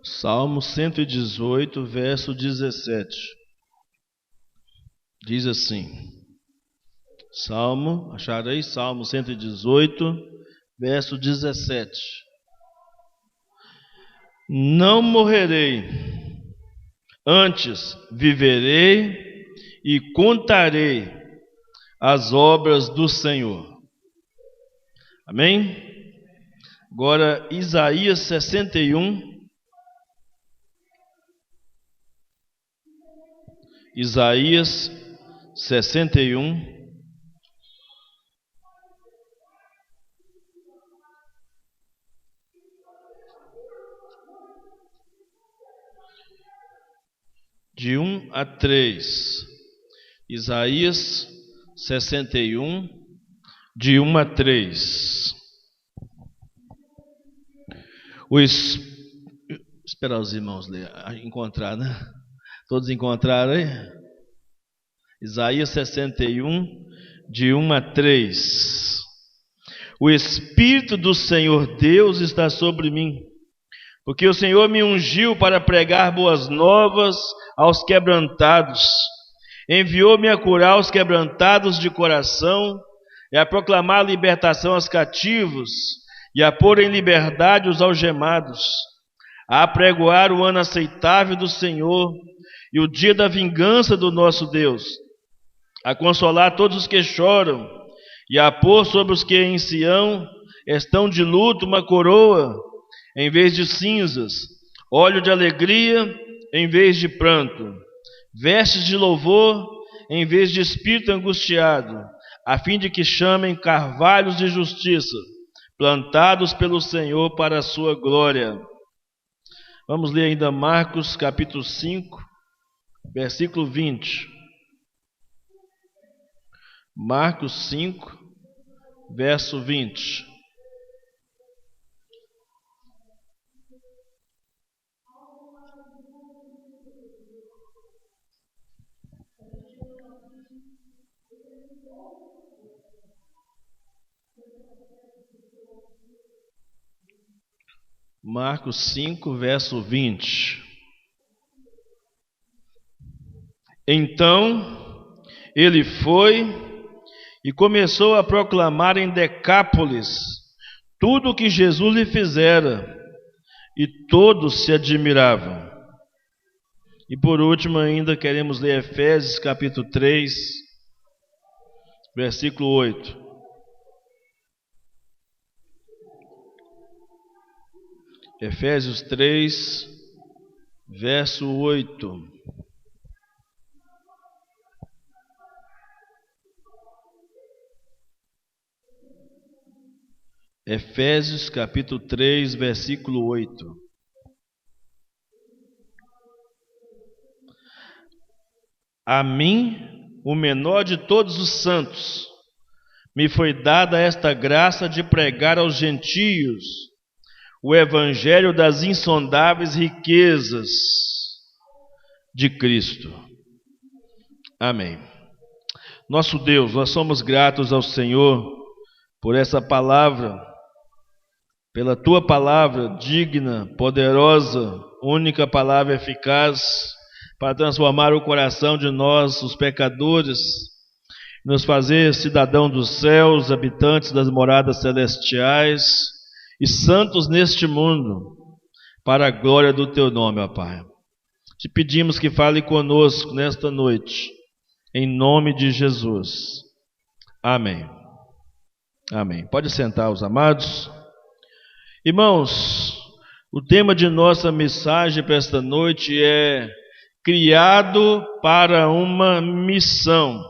Salmo 118, verso 17. Diz assim: acharei Salmo 118, verso 17. Não morrerei, antes viverei e contarei as obras do Senhor. Amém? Agora, Isaías 61. Isaías 61. De 1 a 3. Isaías 61, de 1 a 3. Esperar os irmãos encontrar, né? Todos encontraram aí? Isaías 61, de 1 a 3. O Espírito do Senhor Deus está sobre mim, porque o Senhor me ungiu para pregar boas novas aos quebrantados. Enviou-me a curar os quebrantados de coração, e a proclamar a libertação aos cativos, e a pôr em liberdade os algemados, a apregoar o ano aceitável do Senhor e o dia da vingança do nosso Deus, a consolar todos os que choram, e a pôr sobre os que em Sião estão de luto uma coroa em vez de cinzas, óleo de alegria em vez de pranto, vestes de louvor em vez de espírito angustiado, a fim de que chamem carvalhos de justiça, plantados pelo Senhor para a sua glória. Vamos ler ainda Marcos capítulo 5, versículo 20. Marcos 5, verso 20. Marcos 5, verso 20. Então ele foi e começou a proclamar em Decápolis tudo o que Jesus lhe fizera, e todos se admiravam. E por último ainda queremos ler Efésios capítulo 3, versículo 8. Efésios 3, verso 8. Efésios capítulo 3, versículo 8. A mim, o menor de todos os santos, me foi dada esta graça de pregar aos gentios o evangelho das insondáveis riquezas de Cristo. Amém. Nosso Deus, nós somos gratos ao Senhor por essa palavra, pela Tua palavra digna, poderosa, única palavra eficaz para transformar o coração de nós, os pecadores, nos fazer cidadão dos céus, habitantes das moradas celestiais e santos neste mundo, para a glória do Teu nome, ó Pai. Te pedimos que fale conosco nesta noite, em nome de Jesus. Amém. Amém. Pode sentar, os amados. Irmãos, o tema de nossa mensagem para esta noite é criado para uma missão.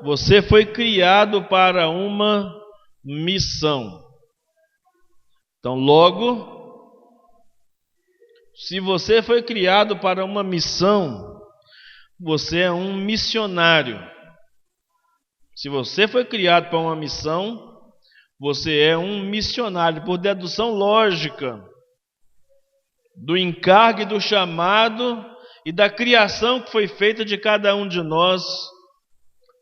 Você foi criado para uma missão. Então, logo, se você foi criado para uma missão, você é um missionário. Se você foi criado para uma missão, você é um missionário, por dedução lógica do encargo e do chamado e da criação que foi feita de cada um de nós.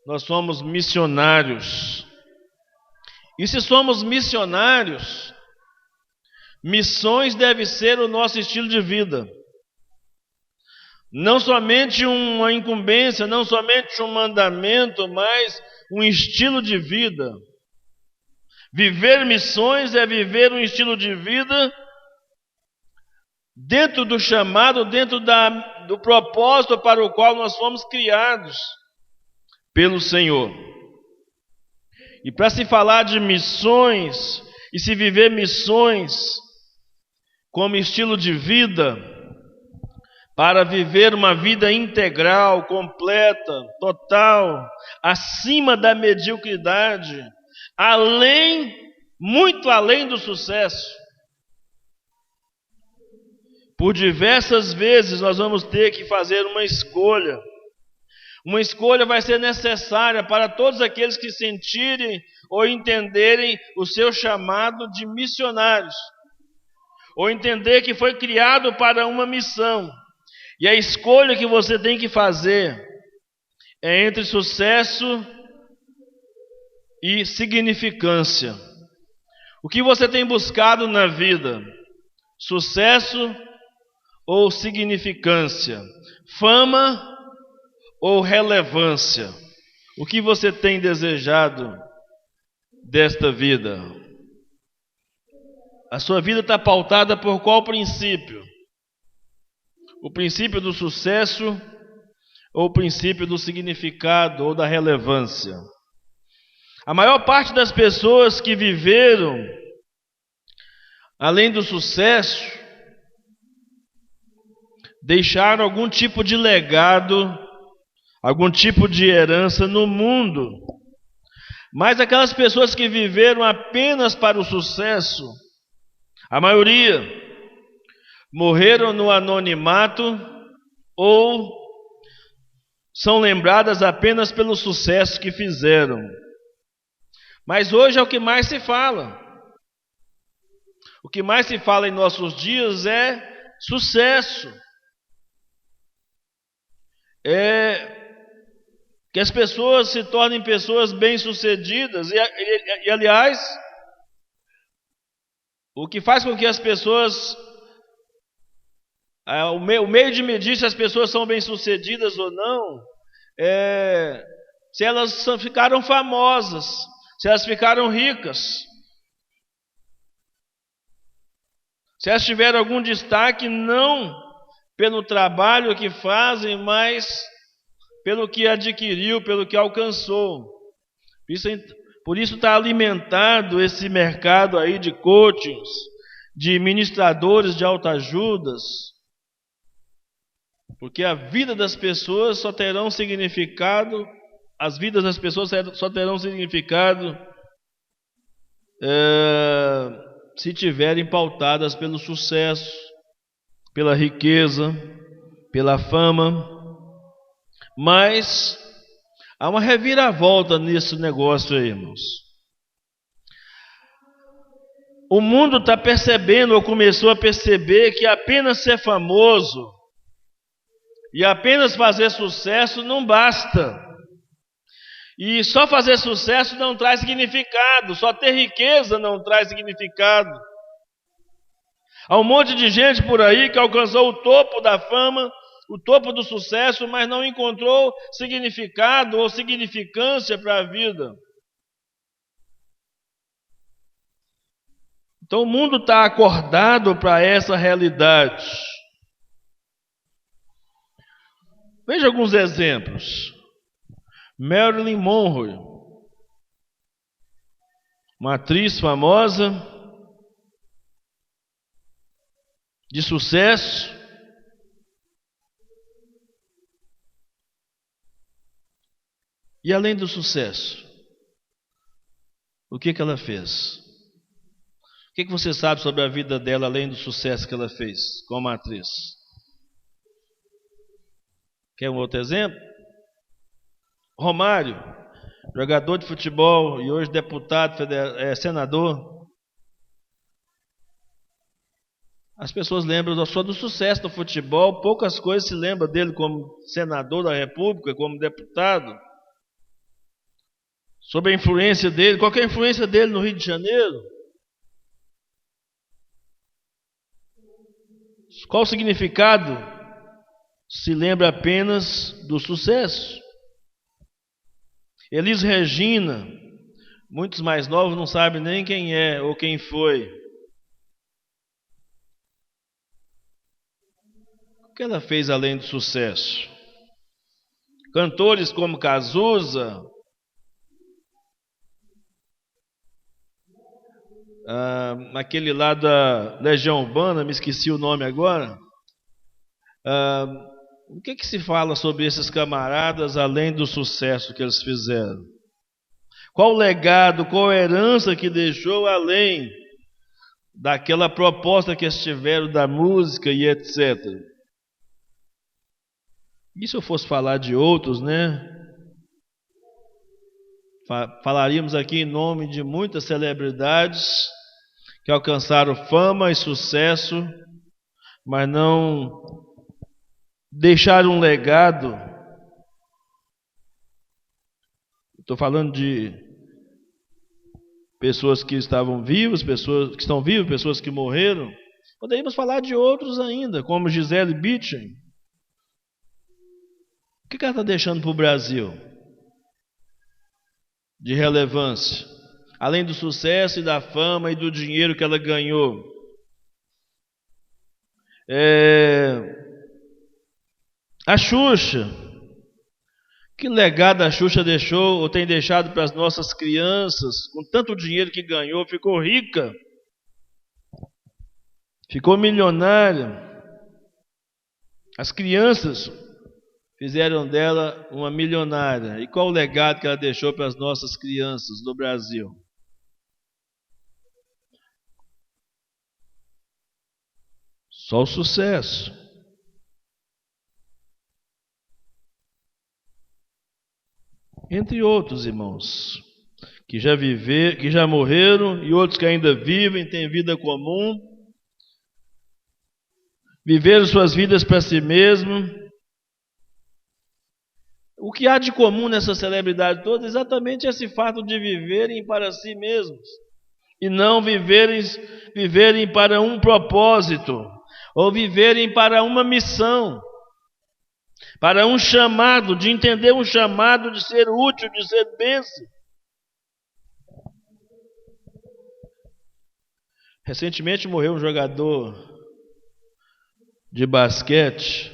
Nós somos missionários. E se somos missionários, Missões deve ser o nosso estilo de vida. Não somente uma incumbência, não somente um mandamento, mas um estilo de vida. Viver missões é viver um estilo de vida dentro do chamado, dentro do propósito para o qual nós fomos criados pelo Senhor. E para se falar de missões e se viver missões como estilo de vida, para viver uma vida integral, completa, total, acima da mediocridade, muito além do sucesso. Por diversas vezes nós vamos ter que fazer uma escolha. Uma escolha vai ser necessária para todos aqueles que sentirem ou entenderem o seu chamado de missionários, ou entender que foi criado para uma missão. E a escolha que você tem que fazer é entre sucesso e significância. O que você tem buscado na vida? Sucesso ou significância? Fama ou relevância? O que você tem desejado desta vida? A sua vida está pautada por qual princípio? O princípio do sucesso ou o princípio do significado ou da relevância? A maior parte das pessoas que viveram além do sucesso deixaram algum tipo de legado, algum tipo de herança no mundo. Mas aquelas pessoas que viveram apenas para o sucesso, a maioria morreram no anonimato ou são lembradas apenas pelo sucesso que fizeram. Mas hoje é o que mais se fala. O que mais se fala em nossos dias é sucesso. É que as pessoas se tornem pessoas bem-sucedidas. E aliás, o que faz com que as pessoas... O meio de medir se as pessoas são bem-sucedidas ou não é se elas ficaram famosas, se elas ficaram ricas, se elas tiveram algum destaque, não pelo trabalho que fazem, mas pelo que adquiriu, pelo que alcançou. Por isso está alimentado esse mercado aí de coachings, de ministradores de autoajudas, porque a vida das pessoas só terão significado, as vidas das pessoas só terão significado se tiverem pautadas pelo sucesso, pela riqueza, pela fama. Mas há uma reviravolta nesse negócio aí, irmãos. O mundo está percebendo, ou começou a perceber, que apenas ser famoso e apenas fazer sucesso não basta. E só fazer sucesso não traz significado, só ter riqueza não traz significado. Há um monte de gente por aí que alcançou o topo da fama, o topo do sucesso, mas não encontrou significado ou significância para a vida. Então o mundo está acordado para essa realidade. Veja alguns exemplos. Marilyn Monroe, uma atriz famosa, de sucesso, e além do sucesso, o que ela fez? O que você sabe sobre a vida dela, além do sucesso que ela fez como atriz? Quer um outro exemplo? Romário, jogador de futebol e hoje deputado, senador. As pessoas lembram só do sucesso do futebol, poucas coisas se lembram dele como senador da República, como deputado. Sobre a influência dele, qual que é a influência dele no Rio de Janeiro? Qual o significado? Se lembra apenas do sucesso. Elis Regina, muitos mais novos não sabem nem quem é ou quem foi. O que ela fez além do sucesso? Cantores como Cazuza, aquele lá da Legião Urbana, me esqueci o nome agora. O que se fala sobre esses camaradas além do sucesso que eles fizeram? Qual o legado, qual a herança que deixou além daquela proposta que eles tiveram da música e etc. E se eu fosse falar de outros, né? Falaríamos aqui em nome de muitas celebridades que alcançaram fama e sucesso, mas não deixaram um legado. Estou falando de pessoas que estavam vivas, pessoas que estão vivas, pessoas que morreram. Poderíamos falar de outros ainda, como Gisele Bündchen. O que ela está deixando para o Brasil de relevância? Além do sucesso e da fama e do dinheiro que ela ganhou. A Xuxa. Que legado a Xuxa deixou ou tem deixado para as nossas crianças? Com tanto dinheiro que ganhou, ficou rica. Ficou milionária. As crianças fizeram dela uma milionária. E qual o legado que ela deixou para as nossas crianças do Brasil? Só o sucesso. Entre outros, irmãos, que já morreram e outros que ainda vivem, têm vida comum, viveram suas vidas para si mesmos. O que há de comum nessa celebridade toda é exatamente esse fato de viverem para si mesmos e não viverem para um propósito ou viverem para uma missão, para um chamado, de entender um chamado de ser útil, de ser bênção. Recentemente morreu um jogador de basquete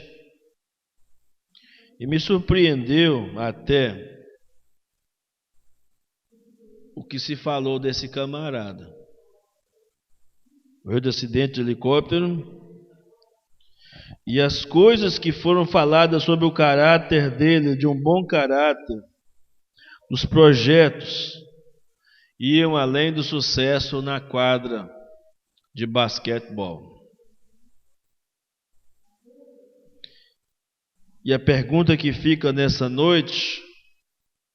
e me surpreendeu até o que se falou desse camarada. Morreu de acidente de helicóptero. E as coisas que foram faladas sobre o caráter dele, de um bom caráter, os projetos, iam além do sucesso na quadra de basquetebol. E a pergunta que fica nessa noite,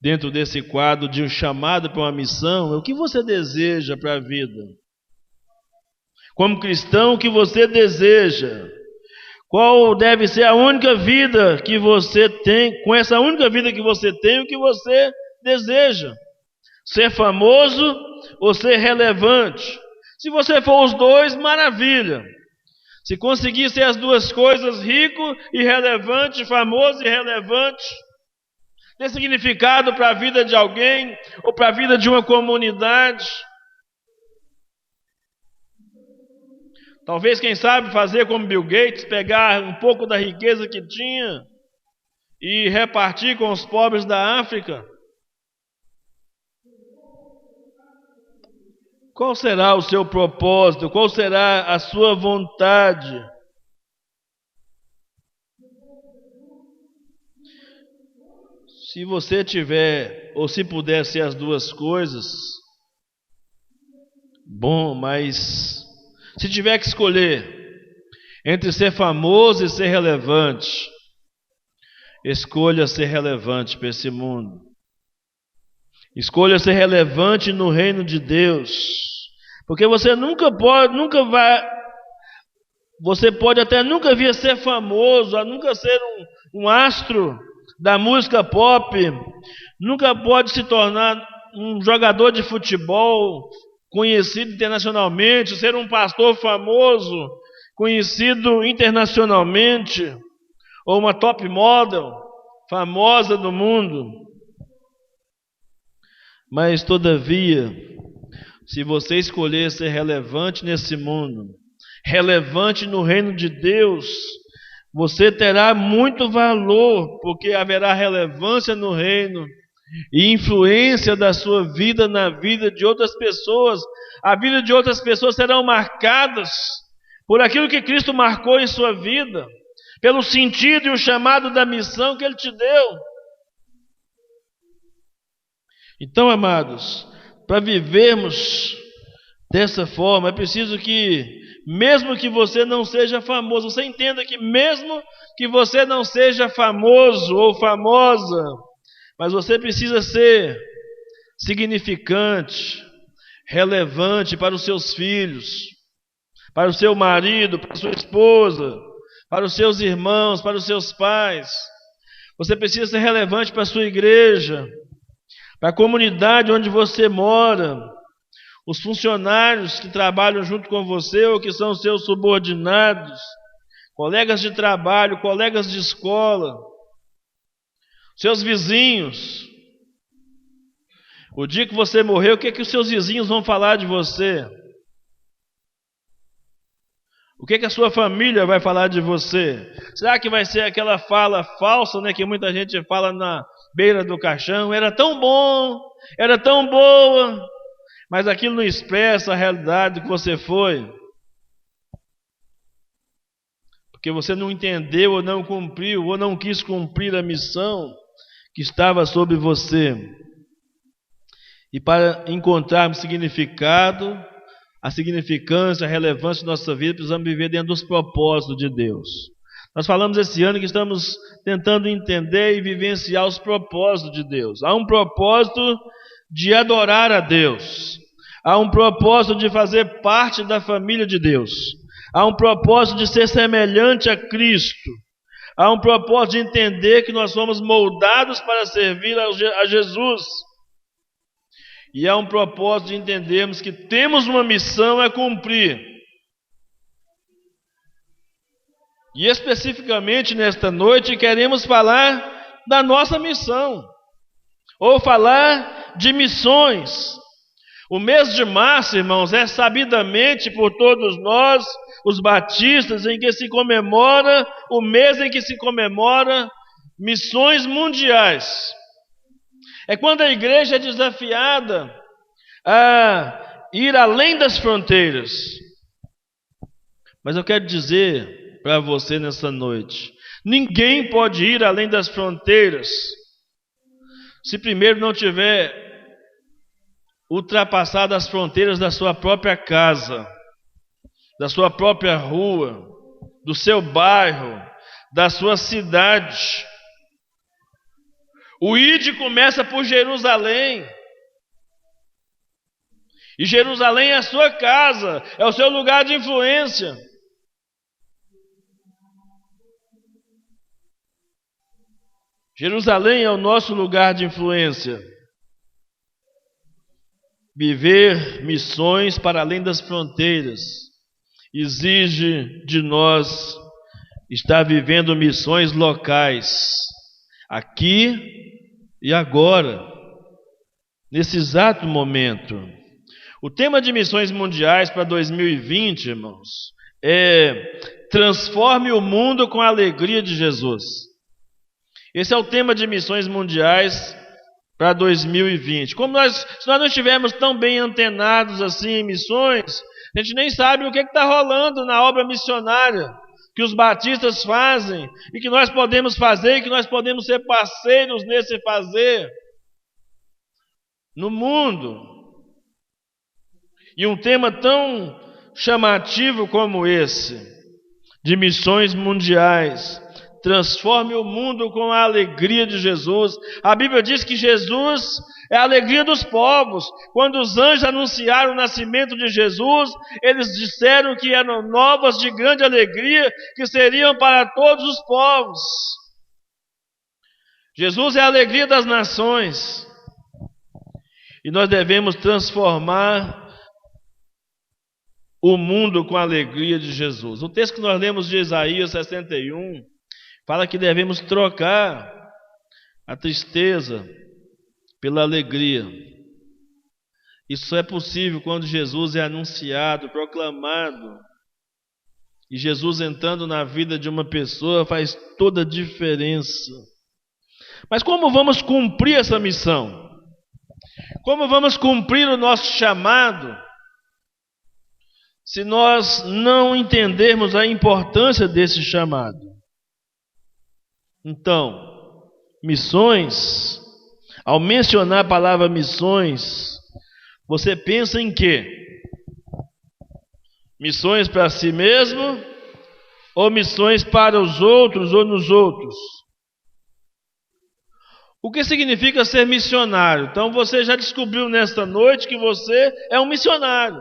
dentro desse quadro de um chamado para uma missão, é o que você deseja para a vida? Como cristão, o que você deseja? Qual deve ser a única vida que você tem? Com essa única vida que você tem, o que você deseja? Ser famoso ou ser relevante? Se você for os dois, maravilha. Se conseguir ser as duas coisas, rico e relevante, famoso e relevante, ter significado para a vida de alguém ou para a vida de uma comunidade. Talvez, quem sabe, fazer como Bill Gates, pegar um pouco da riqueza que tinha e repartir com os pobres da África. Qual será o seu propósito? Qual será a sua vontade? Se você tiver, ou se puder ser as duas coisas, bom, mas se tiver que escolher entre ser famoso e ser relevante, escolha ser relevante para esse mundo. Escolha ser relevante no reino de Deus. Porque você você pode até nunca vir a ser famoso, a nunca ser um astro da música pop, nunca pode se tornar um jogador de futebol conhecido internacionalmente, ser um pastor famoso, conhecido internacionalmente, ou uma top model famosa no mundo. Mas, todavia, se você escolher ser relevante nesse mundo, relevante no reino de Deus, você terá muito valor, porque haverá relevância no reino e influência da sua vida na vida de outras pessoas. A vida de outras pessoas serão marcadas por aquilo que Cristo marcou em sua vida, pelo sentido e o chamado da missão que Ele te deu. Então, amados, para vivermos dessa forma, é preciso que, mesmo que você não seja famoso, você entenda que mesmo que você não seja famoso ou famosa, mas você precisa ser significante, relevante para os seus filhos, para o seu marido, para a sua esposa, para os seus irmãos, para os seus pais. Você precisa ser relevante para a sua igreja, para a comunidade onde você mora, os funcionários que trabalham junto com você ou que são seus subordinados, colegas de trabalho, colegas de escola, seus vizinhos. O dia que você morrer, o que é que os seus vizinhos vão falar de você? O que é que a sua família vai falar de você? Será que vai ser aquela fala falsa, que muita gente fala na beira do caixão? Era tão bom, era tão boa, mas aquilo não expressa a realidade que você foi. Porque você não entendeu ou não cumpriu, ou não quis cumprir a missão que estava sobre você. E para encontrarmos significado, a significância, a relevância da nossa vida, precisamos viver dentro dos propósitos de Deus. Nós falamos esse ano que estamos tentando entender e vivenciar os propósitos de Deus. Há um propósito de adorar a Deus. Há um propósito de fazer parte da família de Deus. Há um propósito de ser semelhante a Cristo. Há um propósito de entender que nós somos moldados para servir a Jesus. E há um propósito de entendermos que temos uma missão a cumprir. E especificamente nesta noite queremos falar da nossa missão, ou falar de missões. O mês de março, irmãos, é sabidamente por todos nós, os batistas, em que se comemora, o mês em que se comemora missões mundiais. É quando a igreja é desafiada a ir além das fronteiras. Mas eu quero dizer para você nessa noite, ninguém pode ir além das fronteiras se primeiro não tiver ultrapassado as fronteiras da sua própria casa, da sua própria rua, do seu bairro, da sua cidade. O ID começa por Jerusalém. E Jerusalém é a sua casa, é o seu lugar de influência. Jerusalém é o nosso lugar de influência. Viver missões para além das fronteiras exige de nós estar vivendo missões locais, aqui e agora, nesse exato momento. O tema de missões mundiais para 2020, irmãos, é transforme o mundo com a alegria de Jesus. Esse é o tema de missões mundiais para 2020. Se nós não estivermos tão bem antenados assim em missões, a gente nem sabe o que está rolando na obra missionária que os batistas fazem e que nós podemos fazer e que nós podemos ser parceiros nesse fazer no mundo. E um tema tão chamativo como esse, de missões mundiais, transforme o mundo com a alegria de Jesus. A Bíblia diz que Jesus é a alegria dos povos. Quando os anjos anunciaram o nascimento de Jesus, eles disseram que eram novas de grande alegria, que seriam para todos os povos. Jesus é a alegria das nações. E nós devemos transformar o mundo com a alegria de Jesus. O texto que nós lemos de Isaías 61 fala que devemos trocar a tristeza pela alegria. Isso é possível quando Jesus é anunciado, proclamado. E Jesus entrando na vida de uma pessoa faz toda a diferença. Mas como vamos cumprir essa missão? Como vamos cumprir o nosso chamado se nós não entendermos a importância desse chamado? Então, missões, ao mencionar a palavra missões, você pensa em quê? Missões para si mesmo ou missões para os outros ou nos outros? O que significa ser missionário? Então você já descobriu nesta noite que você é um missionário.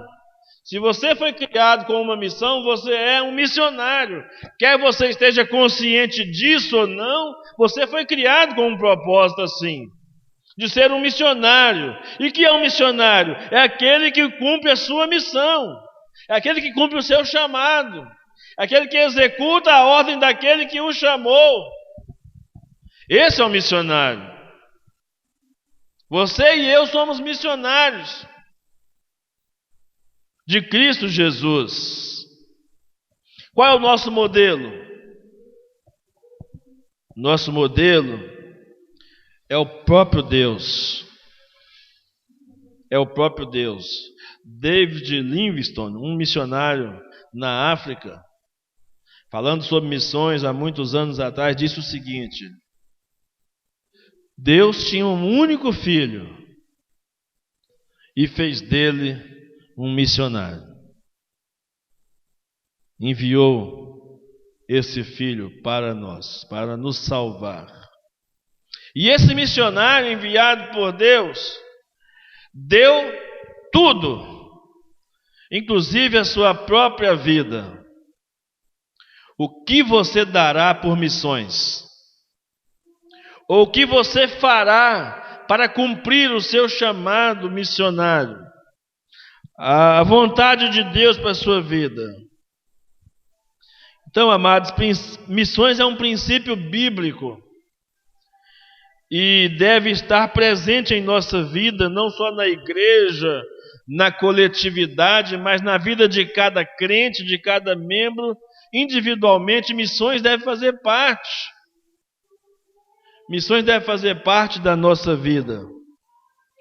Se você foi criado com uma missão, você é um missionário. Quer você esteja consciente disso ou não, você foi criado com um propósito assim, de ser um missionário. E que é um missionário? É aquele que cumpre a sua missão, é aquele que cumpre o seu chamado, é aquele que executa a ordem daquele que o chamou. Esse é o missionário. Você e eu somos missionários de Cristo Jesus. Qual é o nosso modelo? Nosso modelo é o próprio Deus. É o próprio Deus. David Livingstone, um missionário na África, falando sobre missões há muitos anos atrás, disse o seguinte: Deus tinha um único filho e fez dele um missionário. Enviou esse filho para nós, para nos salvar. E esse missionário enviado por Deus deu tudo, inclusive a sua própria vida. O que você dará por missões? Ou o que você fará para cumprir o seu chamado missionário? A vontade de Deus para a sua vida. Então, amados, missões é um princípio bíblico e deve estar presente em nossa vida, não só na igreja, na coletividade, mas na vida de cada crente, de cada membro, individualmente. Missões devem fazer parte. Missões devem fazer parte da nossa vida,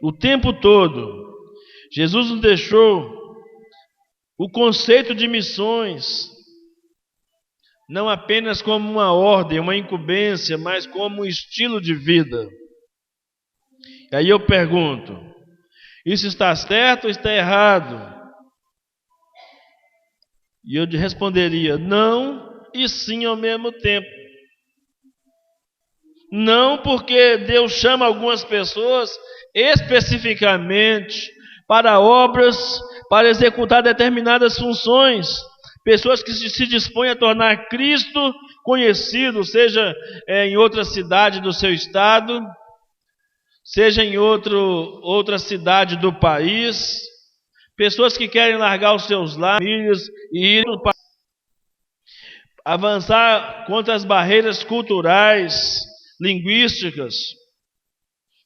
o tempo todo. Jesus nos deixou o conceito de missões, não apenas como uma ordem, uma incumbência, mas como um estilo de vida. E aí eu pergunto, isso está certo ou está errado? E eu responderia, não e sim ao mesmo tempo. Não porque Deus chama algumas pessoas especificamente para obras, para executar determinadas funções. Pessoas que se dispõem a tornar Cristo conhecido, seja em outra cidade do seu estado, seja em outra cidade do país. Pessoas que querem largar os seus lares, famílias e ir avançar contra as barreiras culturais, linguísticas,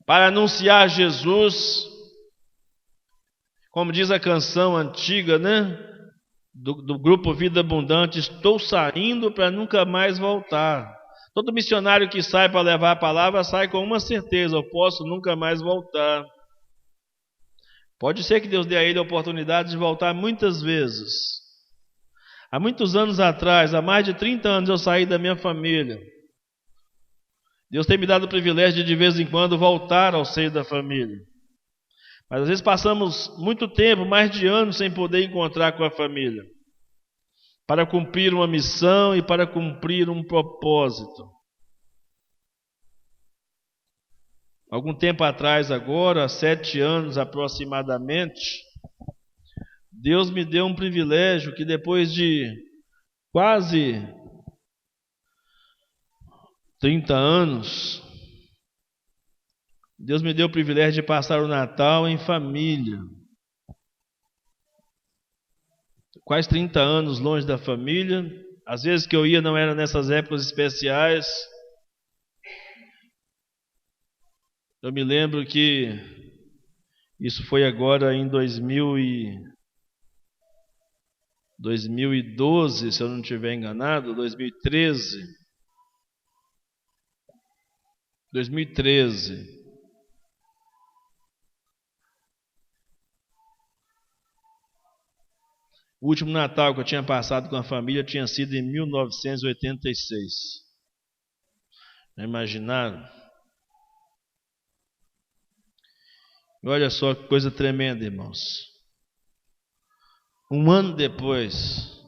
para anunciar Jesus. Como diz a canção antiga, né? Do grupo Vida Abundante, estou saindo para nunca mais voltar. Todo missionário que sai para levar a palavra sai com uma certeza: eu posso nunca mais voltar. Pode ser que Deus dê a ele a oportunidade de voltar muitas vezes. Há muitos anos atrás, há mais de 30 anos, eu saí da minha família. Deus tem me dado o privilégio de vez em quando voltar ao seio da família. Mas às vezes passamos muito tempo, mais de anos, sem poder encontrar com a família, para cumprir uma missão e para cumprir um propósito. Algum tempo atrás agora, há 7 anos aproximadamente, Deus me deu um privilégio que depois de quase 30 anos, Deus me deu o privilégio de passar o Natal em família. quase 30 anos longe da família. Às vezes que eu ia não era nessas épocas especiais. Eu me lembro que isso foi agora em 2012, se eu não estiver enganado, 2013. 2013. O último Natal que eu tinha passado com a família tinha sido em 1986. Já imaginaram? E olha só que coisa tremenda, irmãos. Um ano depois,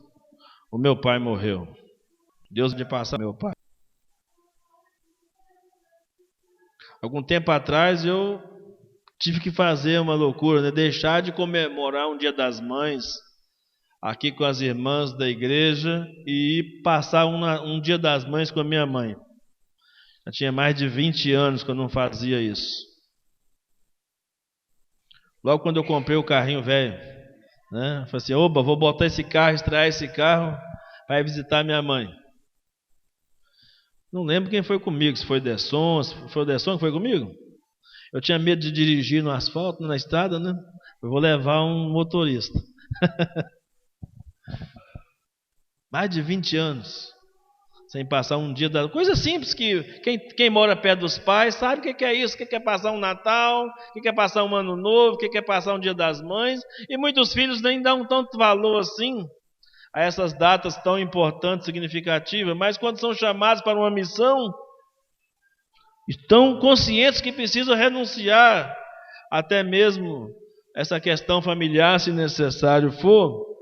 o meu pai morreu. Deus me passar meu pai. Algum tempo atrás eu tive que fazer uma loucura, né? Deixar de comemorar um Dia das Mães aqui com as irmãs da igreja e ir passar um Dia das Mães com a minha mãe. Já tinha mais de 20 anos que eu não fazia isso. Logo quando eu comprei o carrinho velho, né? Falei assim, oba, vou botar esse carro, extrair esse carro para ir visitar minha mãe. Não lembro quem foi comigo, se foi o Desson, foi o Desson que foi comigo? Eu tinha medo de dirigir no asfalto, na estrada, né? Eu vou levar um motorista. Mais de 20 anos, sem passar um dia da... Coisa simples que quem mora perto dos pais sabe o que é isso, o que é passar um Natal, o que é passar um Ano Novo, o que é passar um Dia das Mães. E muitos filhos nem dão tanto valor assim a essas datas tão importantes, significativas. Mas quando são chamados para uma missão, estão conscientes que precisam renunciar até mesmo essa questão familiar, se necessário for,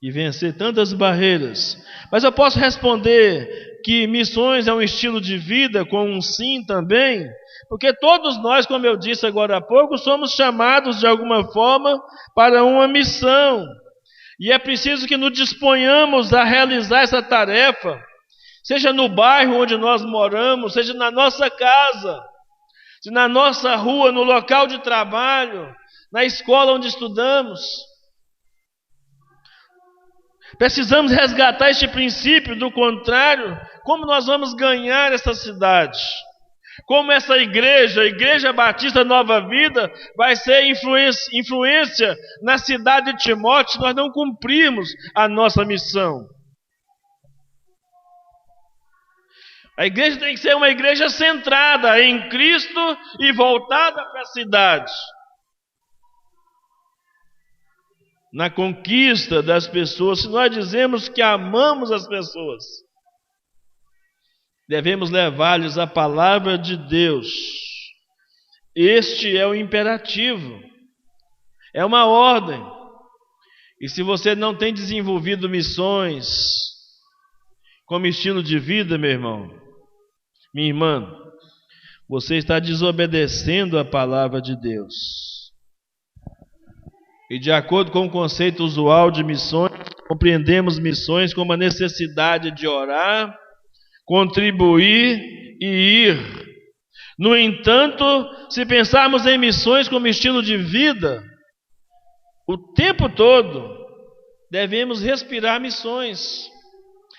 e vencer tantas barreiras. Mas eu posso responder que missões é um estilo de vida com um sim também, porque todos nós, como eu disse agora há pouco, somos chamados de alguma forma para uma missão. E é preciso que nos disponhamos a realizar essa tarefa, seja no bairro onde nós moramos, seja na nossa casa, seja na nossa rua, no local de trabalho, na escola onde estudamos. Precisamos resgatar este princípio, do contrário, como nós vamos ganhar essa cidade? Como essa igreja, a Igreja Batista Nova Vida, vai ser influência na cidade de Timóteo se nós não cumprirmos a nossa missão? A igreja tem que ser uma igreja centrada em Cristo e voltada para a cidade. Na conquista das pessoas, se nós dizemos que amamos as pessoas, devemos levar-lhes a palavra de Deus. Este é o imperativo, é uma ordem. E se você não tem desenvolvido missões como estilo de vida, meu irmão, minha irmã, você está desobedecendo a palavra de Deus. E de acordo com o conceito usual de missões, compreendemos missões como a necessidade de orar, contribuir e ir. No entanto, se pensarmos em missões como estilo de vida, o tempo todo devemos respirar missões,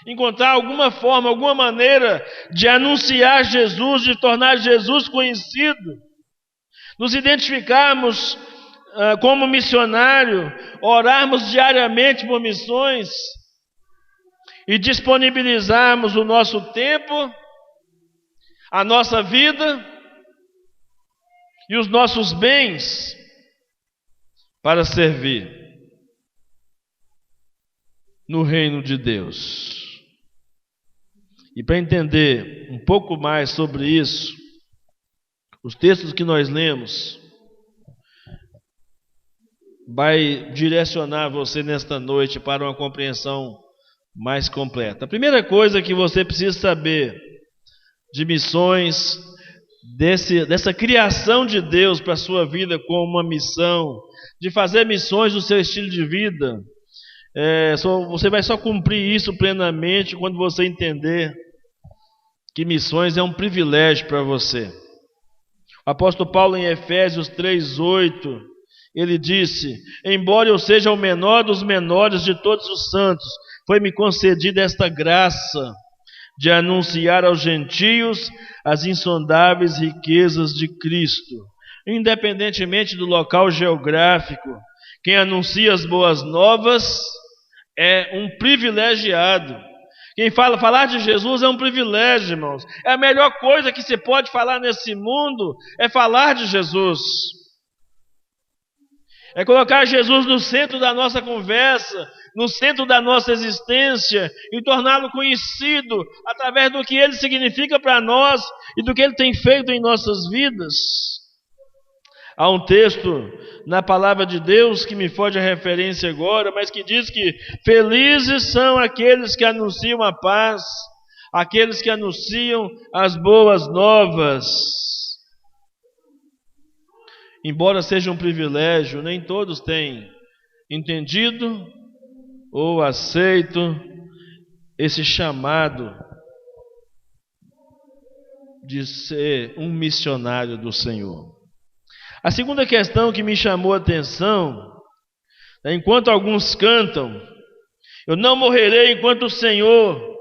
encontrar alguma forma, alguma maneira de anunciar Jesus, de tornar Jesus conhecido, nos identificarmos como missionário, orarmos diariamente por missões e disponibilizarmos o nosso tempo, a nossa vida e os nossos bens para servir no reino de Deus. E para entender um pouco mais sobre isso, os textos que nós lemos vai direcionar você nesta noite para uma compreensão mais completa. A primeira coisa que você precisa saber de missões, dessa criação de Deus para a sua vida como uma missão, de fazer missões no seu estilo de vida, você vai só cumprir isso plenamente quando você entender que missões é um privilégio para você. O apóstolo Paulo, em Efésios 3:8 ele disse: embora eu seja o menor dos menores de todos os santos, foi-me concedida esta graça de anunciar aos gentios as insondáveis riquezas de Cristo. Independentemente do local geográfico, quem anuncia as boas novas é um privilegiado. Quem falar de Jesus é um privilégio, irmãos. É a melhor coisa que se pode falar nesse mundo, é falar de Jesus. É colocar Jesus no centro da nossa conversa, no centro da nossa existência, e torná-lo conhecido através do que ele significa para nós e do que ele tem feito em nossas vidas. Há um texto na palavra de Deus que me foge a referência agora, mas que diz que felizes são aqueles que anunciam a paz, aqueles que anunciam as boas novas. Embora seja um privilégio, nem todos têm entendido ou aceito esse chamado de ser um missionário do Senhor. A segunda questão que me chamou a atenção é: enquanto alguns cantam, eu não morrerei enquanto o Senhor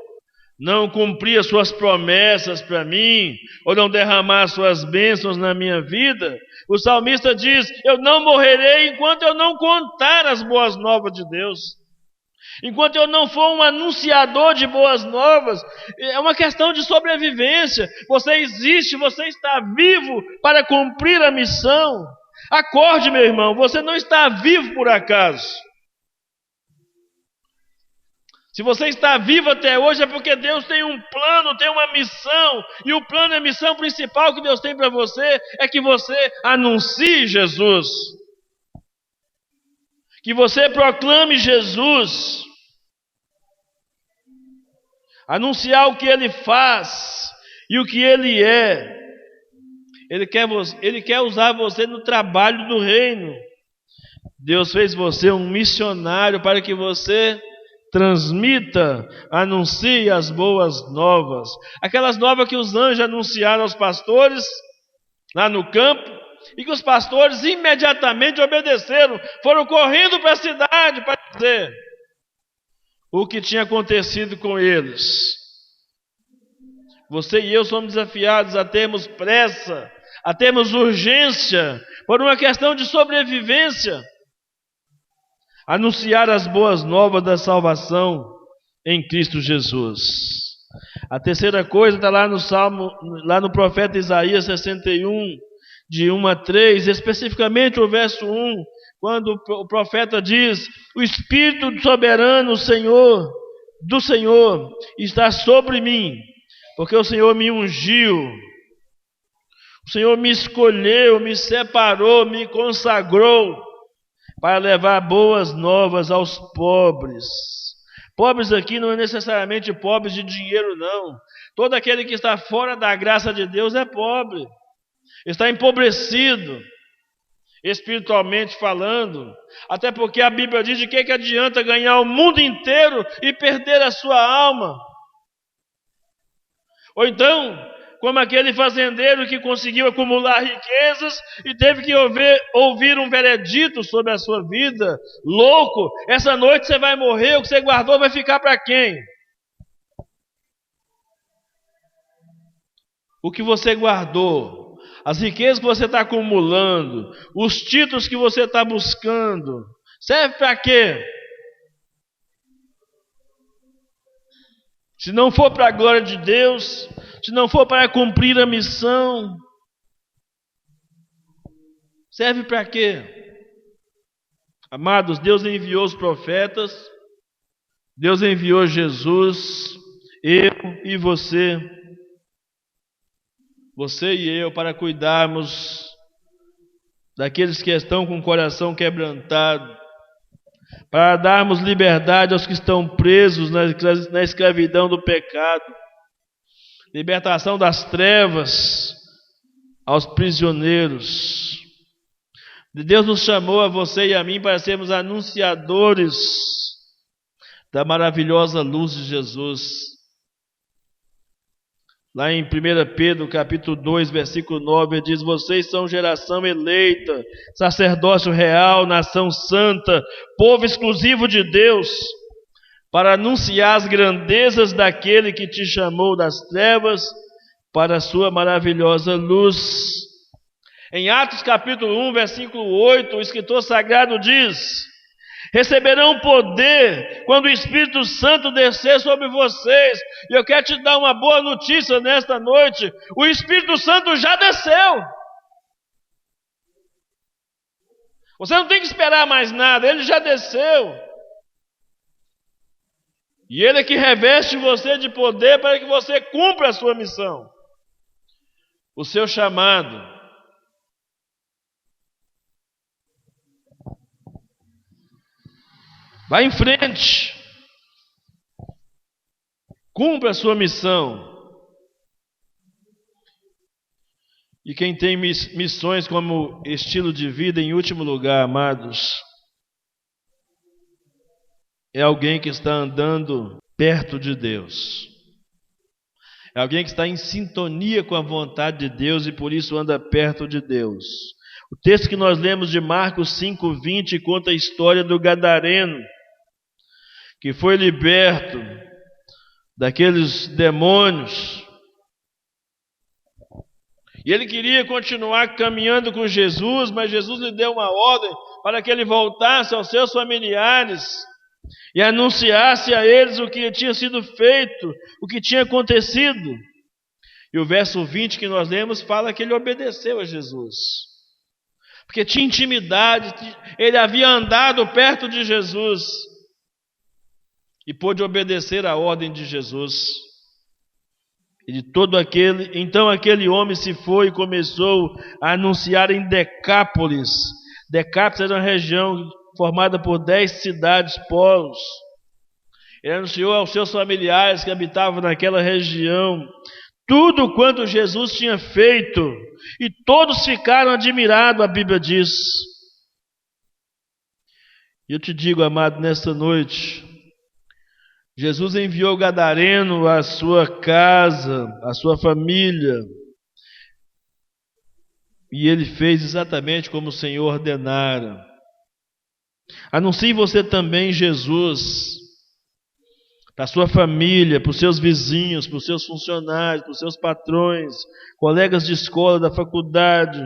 não cumprir as suas promessas para mim, ou não derramar suas bênçãos na minha vida, o salmista diz: eu não morrerei enquanto eu não contar as boas novas de Deus. Enquanto eu não for um anunciador de boas novas. É uma questão de sobrevivência. Você existe, você está vivo para cumprir a missão. Acorde, meu irmão, você não está vivo por acaso. Se você está vivo até hoje é porque Deus tem um plano, tem uma missão. E o plano e a missão principal que Deus tem para você é que você anuncie Jesus. Que você proclame Jesus. Anunciar o que Ele faz e o que Ele é. Ele quer usar você no trabalho do reino. Deus fez você um missionário para que você transmita, anuncie as boas novas. Aquelas novas que os anjos anunciaram aos pastores lá no campo, e que os pastores imediatamente obedeceram, foram correndo para a cidade para dizer o que tinha acontecido com eles. Você e eu somos desafiados a termos pressa, a termos urgência, por uma questão de sobrevivência, anunciar as boas novas da salvação em Cristo Jesus. A terceira coisa está lá no Salmo, lá no profeta Isaías 61, de 1 a 3, especificamente o verso 1, quando o profeta diz: o Espírito do soberano do Senhor está sobre mim, porque o Senhor me ungiu, o Senhor me escolheu, me separou, me consagrou para levar boas novas aos pobres. Pobres aqui não é necessariamente pobres de dinheiro, não. Todo aquele que está fora da graça de Deus é pobre, está empobrecido, espiritualmente falando. Até porque a Bíblia diz: de que adianta ganhar o mundo inteiro e perder a sua alma? Ou então, como aquele fazendeiro que conseguiu acumular riquezas e teve que ouvir um veredito sobre a sua vida: louco, essa noite você vai morrer, o que você guardou vai ficar para quem? O que você guardou, as riquezas que você está acumulando, os títulos que você está buscando, serve para quê? Se não for para a glória de Deus, se não for para cumprir a missão, serve para quê? Amados, Deus enviou os profetas, Deus enviou Jesus, eu e você e eu, para cuidarmos daqueles que estão com o coração quebrantado, para darmos liberdade aos que estão presos na escravidão do pecado, libertação das trevas aos prisioneiros. Deus nos chamou, a você e a mim, para sermos anunciadores da maravilhosa luz de Jesus. Lá em 1 Pedro, capítulo 2, versículo 9, ele diz: vocês são geração eleita, sacerdócio real, nação santa, povo exclusivo de Deus, para anunciar as grandezas daquele que te chamou das trevas para a sua maravilhosa luz. Em Atos capítulo 1, versículo 8, o escritor sagrado diz: receberão poder quando o Espírito Santo descer sobre vocês. E eu quero te dar uma boa notícia nesta noite: o Espírito Santo já desceu. Você não tem que esperar mais nada, ele já desceu. E ele é que reveste você de poder para que você cumpra a sua missão, o seu chamado. Vá em frente, cumpra a sua missão. E quem tem missões como estilo de vida, em último lugar, amados, é alguém que está andando perto de Deus. É alguém que está em sintonia com a vontade de Deus e por isso anda perto de Deus. O texto que nós lemos de Marcos 5:20 conta a história do gadareno, que foi liberto daqueles demônios. E ele queria continuar caminhando com Jesus, mas Jesus lhe deu uma ordem para que ele voltasse aos seus familiares e anunciasse a eles o que tinha sido feito, o que tinha acontecido. E o verso 20 que nós lemos fala que ele obedeceu a Jesus, porque tinha intimidade, ele havia andado perto de Jesus e pôde obedecer à ordem de Jesus. E de todo então aquele homem se foi e começou a anunciar em Decápolis. Decápolis era uma região formada por 10 cidades polos. Ele anunciou aos seus familiares que habitavam naquela região tudo quanto Jesus tinha feito, e todos ficaram admirados, a Bíblia diz. E eu te digo, amado, nesta noite, Jesus enviou o gadareno à sua casa, à sua família, e ele fez exatamente como o Senhor ordenara. Anuncie você também Jesus para a sua família, para os seus vizinhos, para os seus funcionários, para os seus patrões, colegas de escola, da faculdade.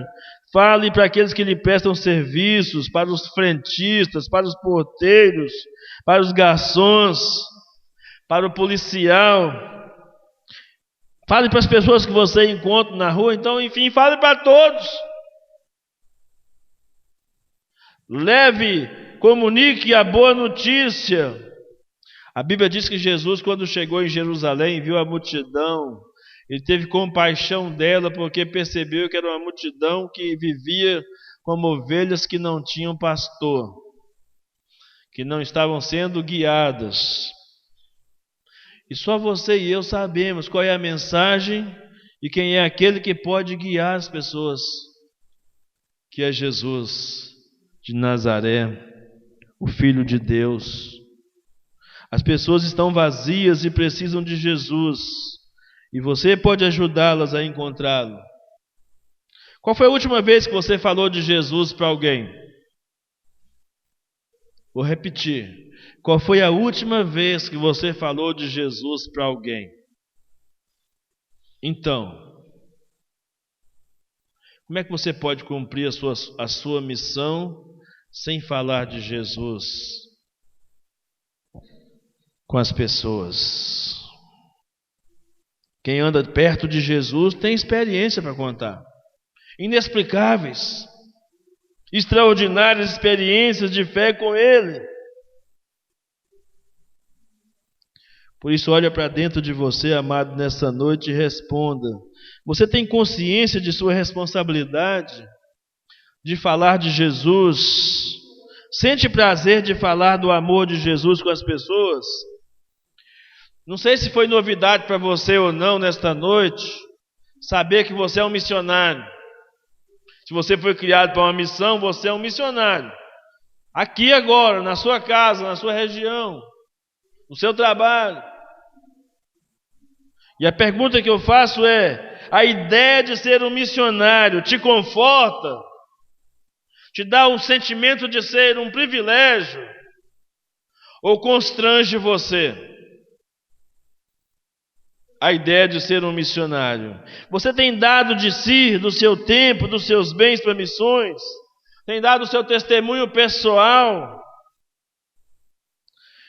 Fale para aqueles que lhe prestam serviços, para os frentistas, para os porteiros, para os garçons, para o policial. Fale para as pessoas que você encontra na rua. Então, enfim, fale para todos. Comunique a boa notícia. A Bíblia diz que Jesus, quando chegou em Jerusalém, viu a multidão. Ele teve compaixão dela, porque percebeu que era uma multidão que vivia como ovelhas que não tinham pastor, que não estavam sendo guiadas. E só você e eu sabemos qual é a mensagem e quem é aquele que pode guiar as pessoas, que é Jesus de Nazaré, o Filho de Deus. As pessoas estão vazias e precisam de Jesus, e você pode ajudá-las a encontrá-lo. Qual foi a última vez que você falou de Jesus para alguém? Vou repetir. Qual foi a última vez que você falou de Jesus para alguém? Então, como é que você pode cumprir a sua missão sem falar de Jesus com as pessoas? Quem anda perto de Jesus tem experiência para contar. Inexplicáveis, extraordinárias experiências de fé com Ele. Por isso, olha para dentro de você, amado, nessa noite e responda. Você tem consciência de sua responsabilidade de falar de Jesus? Sente prazer de falar do amor de Jesus com as pessoas? Não sei se foi novidade para você ou não nesta noite, saber que você é um missionário. Se você foi criado para uma missão, você é um missionário. Aqui agora, na sua casa, na sua região, no seu trabalho. E a pergunta que eu faço é: a ideia de ser um missionário te conforta? Te dá um sentimento de ser um privilégio? Ou constrange você? A ideia de ser um missionário. Você tem dado de si, do seu tempo, dos seus bens para missões? Tem dado o seu testemunho pessoal?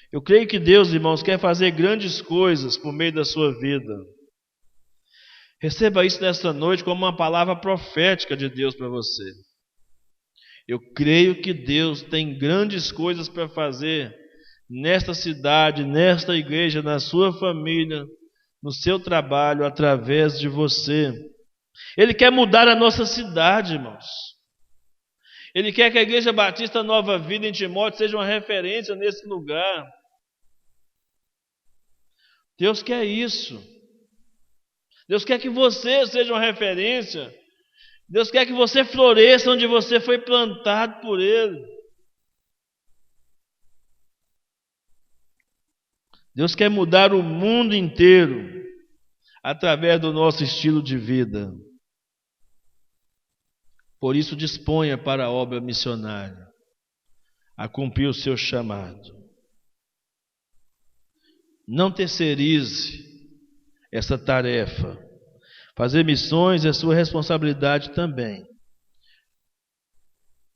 Eu creio que Deus, irmãos, quer fazer grandes coisas por meio da sua vida. Receba isso nesta noite como uma palavra profética de Deus para você. Eu creio que Deus tem grandes coisas para fazer nesta cidade, nesta igreja, na sua família, no seu trabalho, através de você. Ele quer mudar a nossa cidade, irmãos. Ele quer que a Igreja Batista Nova Vida em Timóteo seja uma referência nesse lugar. Deus quer isso. Deus quer que você seja uma referência. Deus quer que você floresça onde você foi plantado por Ele. Deus quer mudar o mundo inteiro através do nosso estilo de vida. Por isso, disponha para a obra missionária, a cumprir o seu chamado. Não terceirize essa tarefa. Fazer missões é sua responsabilidade também.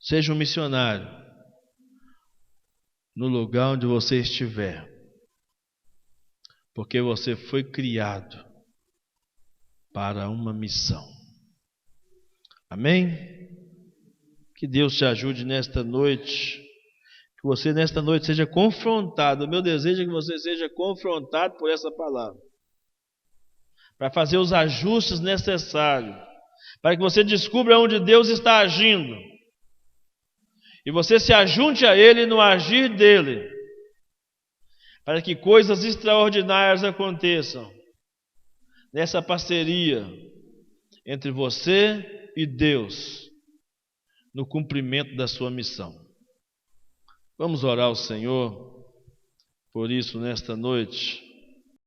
Seja um missionário no lugar onde você estiver, porque você foi criado para uma missão. Amém? Que Deus te ajude nesta noite, que você nesta noite seja confrontado. O meu desejo é que você seja confrontado por essa palavra, para fazer os ajustes necessários, para que você descubra onde Deus está agindo, e você se ajunte a Ele no agir dEle, para que coisas extraordinárias aconteçam nessa parceria entre você e Deus, no cumprimento da sua missão. Vamos orar ao Senhor por isso nesta noite.